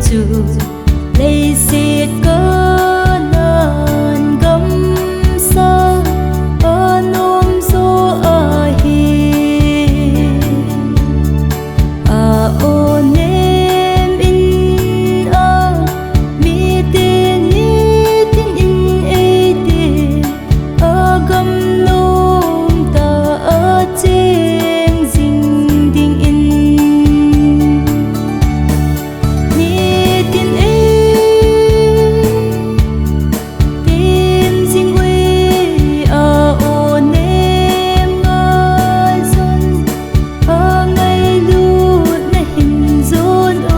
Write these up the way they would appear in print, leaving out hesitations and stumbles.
chu lấy xiết cơ nan gấm sa ở nôm số ở hi à ô nem in a mi tên ni tin in e tên a gấm nôm ta a cheng ding ding in ni tin e tin ding we a ô nem nga zon a ngay lu na hin zon o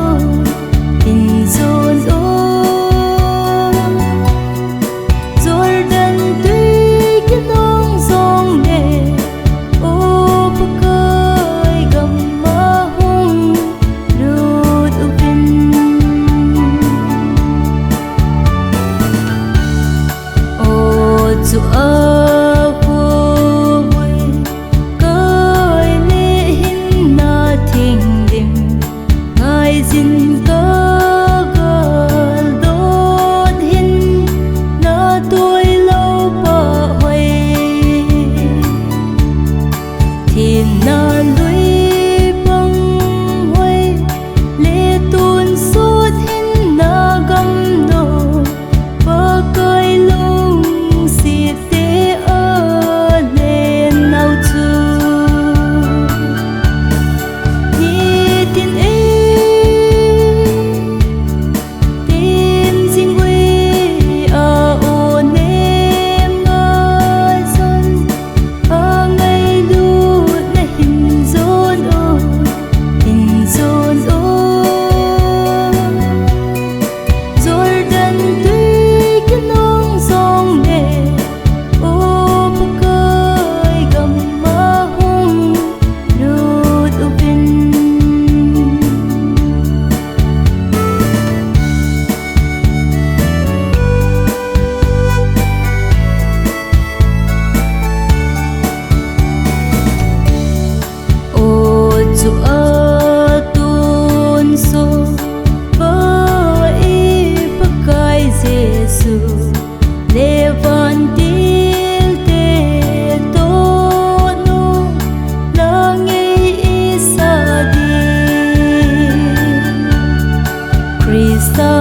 Jordan tuy cái nong song nè ô pakai gam ma hung lut upin ô chu a cô vui kai le hin na thing dim ngai zin ka gal don hin na tôi lâu pa hoài thiên na lui băng hoài lệ tuôn suốt hin na gam no pa kai lung si te a lên nào chu ni tin e tin ding we a ô nem nga zon a ngay lu na hin zon o Jordan tuy cái nong song nè ô pakai gam ma hung lut upin ô chu a tun so ba e pakai Giêsu levantil te to no la ngei isa di Christa